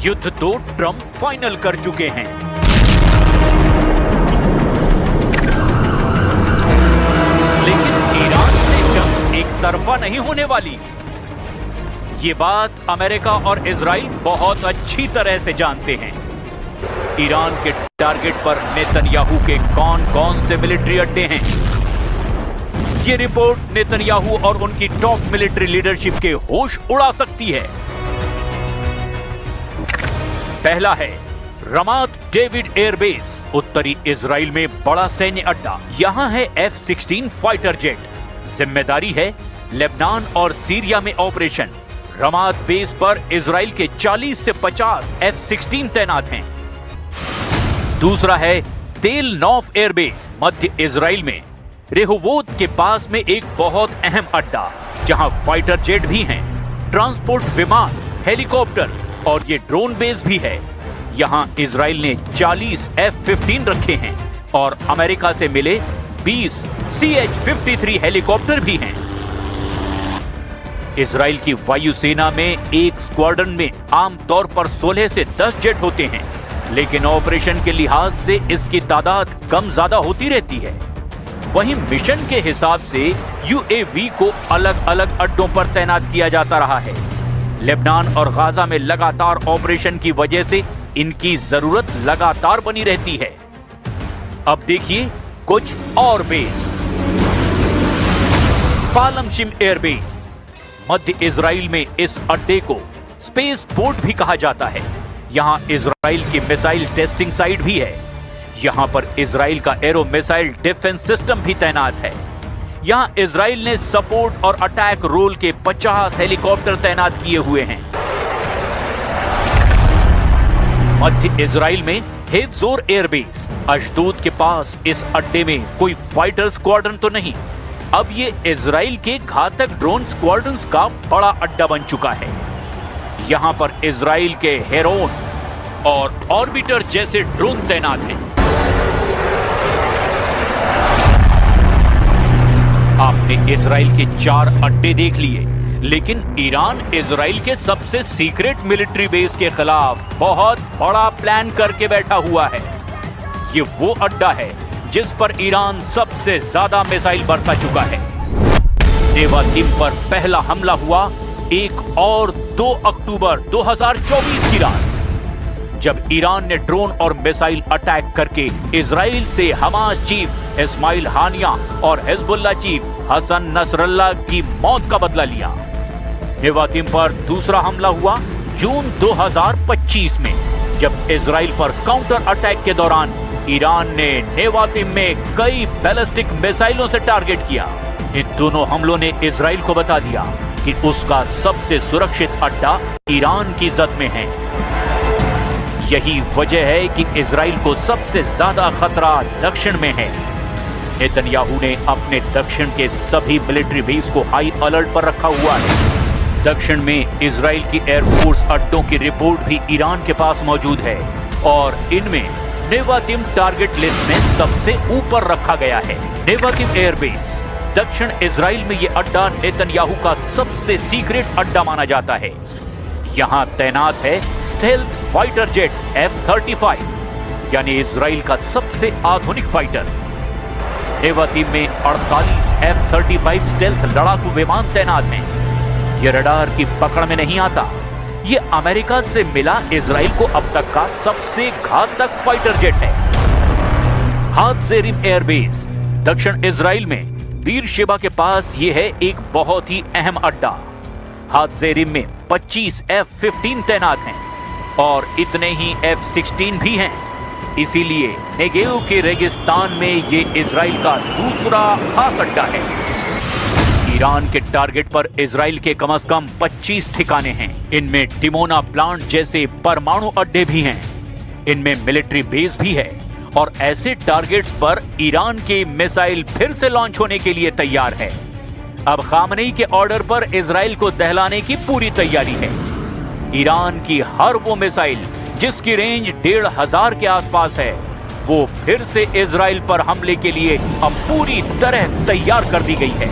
युद्ध तो Trump final कर चुके हैं। लेकिन ईरान से जंग एक तरफा नहीं होने वाली। ये बात अमेरिका और इजराइल बहुत अच्छी तरह से जानते हैं। ईरान के टारगेट पर नेतन्याहू के कौन कौन से मिलिट्री अड्डे हैं, ये रिपोर्ट नेतन्याहू और उनकी टॉप मिलिट्री लीडरशिप के होश उड़ा सकती है। पहला है रमात डेविड एयरबेस, उत्तरी इजराइल में बड़ा सैन्य अड्डा। यहां है F-16 फाइटर जेट। जिम्मेदारी है लेबनान और सीरिया में ऑपरेशन। रमात बेस पर इजराइल के 40 से 50 F-16 तैनात हैं। दूसरा है तेल नौफ एयरबेस, मध्य इजराइल में रेहोवोत के पास में एक बहुत अहम अड्डा, जहां फाइटर जेट भी हैं, ट्रांसपोर्ट विमान, हेलीकॉप्टर और ये ड्रोन बेस भी है। यहां इजराइल ने 40 F-15 रखे हैं और अमेरिका से मिले 20 CH-53 हेलीकॉप्टर भी हैं। इजराइल की वायुसेना में एक स्क्वाड्रन में आमतौर पर 16 से 10 जेट होते हैं, लेकिन ऑपरेशन के लिहाज से इसकी तादाद कम ज्यादा होती रहती है। वहीं मिशन के हिसाब से UAV को अलग अलग अड्डों पर तैनात किया जाता रहा है। लेबनान और गाजा में लगातार ऑपरेशन की वजह से इनकी जरूरत लगातार बनी रहती है। अब देखिए कुछ और बेस। पालमशिम एयरबेस, मध्य इजराइल में इस अड्डे को स्पेस पोर्ट भी कहा जाता है। यहां इजराइल की मिसाइल टेस्टिंग साइट भी है। यहां पर इजराइल का एरो मिसाइल डिफेंस सिस्टम भी तैनात है। यहां इजराइल ने सपोर्ट और अटैक रोल के 50 हेलीकॉप्टर तैनात किए हुए हैं। मध्य इजराइल में हेत्जोर एयरबेस, अशदोद के पास इस अड्डे में कोई फाइटर स्क्वाड्रन तो नहीं। अब ये इजराइल के घातक ड्रोन स्क्वाड्रन्स का बड़ा अड्डा बन चुका है। यहां पर इजराइल के हेरोन और ऑर्बिटर जैसे ड्रोन तैनात हैं। आपने इजराइल के 4 अड्डे देख लिए, लेकिन ईरान इजराइल के सबसे सीक्रेट मिलिट्री बेस के खिलाफ बहुत बड़ा प्लान करके बैठा हुआ है। ये वो अड्डा है जिस पर ईरान सबसे ज्यादा मिसाइल बरसा चुका है। नेवातिम पर पहला हमला हुआ 1 और 2 अक्टूबर 2024 की रात, जब ईरान ने ड्रोन और मिसाइल अटैक करके इजराइल से हमास चीफ इस्माइल हानिया और हिजबुल्लाह चीफ हसन नसरल्लाह की मौत का बदला लिया। नेवातिम पर दूसरा हमला हुआ जून 2025 में, जब इजराइल पर काउंटर अटैक के दौरान ईरान ने नेवातिम में कई बैलिस्टिक मिसाइलों से टारगेट किया। इन दोनों हमलों ने इजराइल को बता दिया कि उसका सबसे सुरक्षित अड्डा ईरान की जद में है। यही वजह है कि इजराइल को सबसे ज्यादा खतरा दक्षिण में है। नेतन्याहू ने अपने दक्षिण के सभी मिलिट्री बेस को हाई अलर्ट पर रखा हुआ है। दक्षिण में इजराइल की एयरफोर्स अड्डों की रिपोर्ट भी ईरान के पास मौजूद है और इनमें नेवातिम टारगेट लिस्ट में सबसे ऊपर रखा गया है। नेवातिम एयरबेस, दक्षिण इजराइल में यह अड्डा नेतन्याहू का सबसे सीक्रेट अड्डा माना जाता है। यहां तैनात है स्टेल्थ फाइटर जेट F-35, यानी इजराइल का सबसे आधुनिक फाइटर। नेवातिम में 48 F-35 स्टेल्थ लड़ाकू विमान तैनात हैं। यह रडार की पकड़ में नहीं आता। यह अमेरिका से मिला इजराइल को अब तक का सबसे घातक फाइटर जेट है। हात्जेरिम एयरबेस, दक्षिण इजराइल में बीरशेबा के पास यह है एक बहुत ही अहम अड्डा। हात्जेरिम में 25 F-15 तैनात हैं और इतने ही F-16 भी हैं। इसीलिए नेगेव के रेगिस्तान में ये इजराइल का दूसरा खास अड्डा है। ईरान के टारगेट पर इजराइल के कम से कम 25 ठिकाने हैं। इनमें टिमोना प्लांट जैसे परमाणु अड्डे भी हैं। इनमें मिलिट्री बेस भी है और ऐसे टारगेट्स पर ईरान के मिसाइल फिर से लॉन्च होने के लिए तैयार है। अब खामनेई के ऑर्डर पर इजराइल को दहलाने की पूरी तैयारी है। ईरान की हर वो मिसाइल जिसकी रेंज 1500 के आसपास है, वो फिर से इजराइल पर हमले के लिए अब पूरी तरह तैयार कर दी गई है।